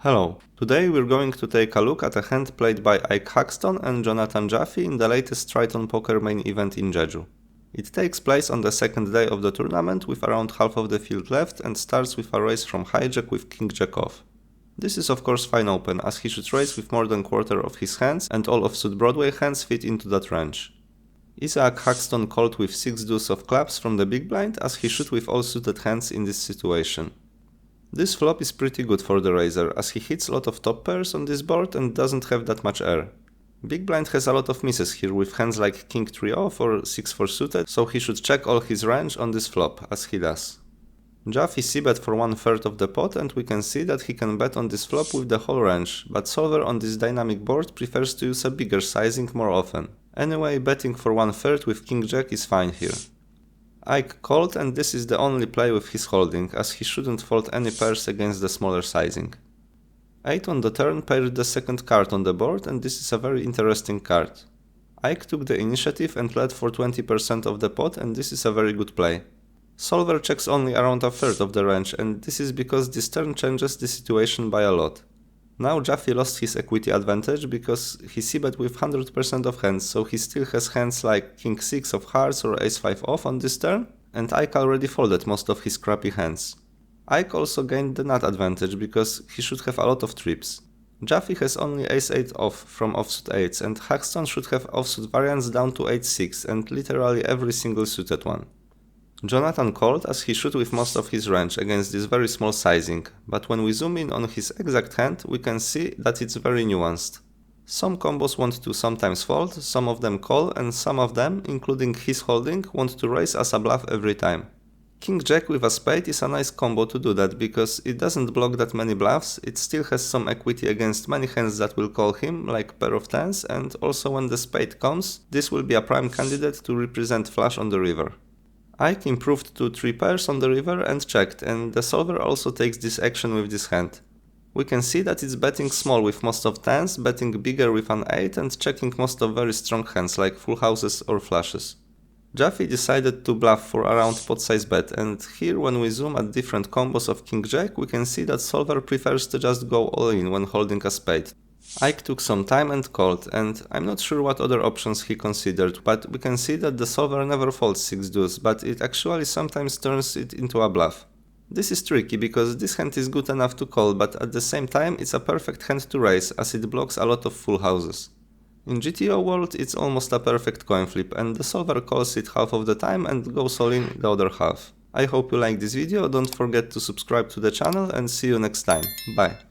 Hello, today we're going to take a look at a hand played by Haxton and Jaffe in the latest Triton Poker main event in Jeju. It takes place on the second day of the tournament with around half of the field left and starts with a raise from hijack with king jack off. This is of course fine open, as he should raise with more than quarter of his hands and all offsuit Broadway hands fit into that range. Isaac Haxton called with 6 deuce of clubs from the big blind, as he should with all suited hands in this situation. This flop is pretty good for the raiser, as he hits a lot of top pairs on this board and doesn't have that much air. Big blind has a lot of misses here with hands like king 3 off or 6-4 suited, so he should check all his range on this flop, as he does. Jaffe c-bet for 1/3 of the pot, and we can see that he can bet on this flop with the whole range, but solver on this dynamic board prefers to use a bigger sizing more often. Anyway, betting for 1/3 with king jack is fine here. Ike called, and this is the only play with his holding, as he shouldn't fold any pairs against the smaller sizing. 8 on the turn paired the second card on the board, and this is a very interesting card. Ike took the initiative and led for 20% of the pot, and this is a very good play. Solver checks only around 1/3 of the range, and this is because this turn changes the situation by a lot. Now Jaffe lost his equity advantage because he c-bet with 100% of hands, so he still has hands like king 6 of hearts or ace 5 off on this turn, and Ike already folded most of his crappy hands. Ike also gained the nut advantage because he should have a lot of trips. Jaffe has only ace 8 off from offsuit 8s, and Haxton should have offsuit variants down to 8-6 and literally every single suited one. Jonathan called, as he should with most of his range against this very small sizing, but when we zoom in on his exact hand, we can see that it's very nuanced. Some combos want to sometimes fold, some of them call, and some of them, including his holding, want to raise as a bluff every time. King jack with a spade is a nice combo to do that, because it doesn't block that many bluffs, it still has some equity against many hands that will call him, like pair of tens, and also when the spade comes, this will be a prime candidate to represent flush on the river. Ike improved to 3 pairs on the river and checked, and the solver also takes this action with this hand. We can see that it's betting small with most of tens, betting bigger with an 8 and checking most of very strong hands like full houses or flushes. Jaffe decided to bluff for around pot size bet, and here when we zoom at different combos of king jack, we can see that solver prefers to just go all in when holding a spade. Ike took some time and called, and I'm not sure what other options he considered, but we can see that the solver never folds 6 deuce, but it actually sometimes turns it into a bluff. This is tricky because this hand is good enough to call, but at the same time it's a perfect hand to raise, as it blocks a lot of full houses. In GTO world it's almost a perfect coin flip, and the solver calls it half of the time and goes all in the other half. I hope you like this video, don't forget to subscribe to the channel, and see you next time. Bye.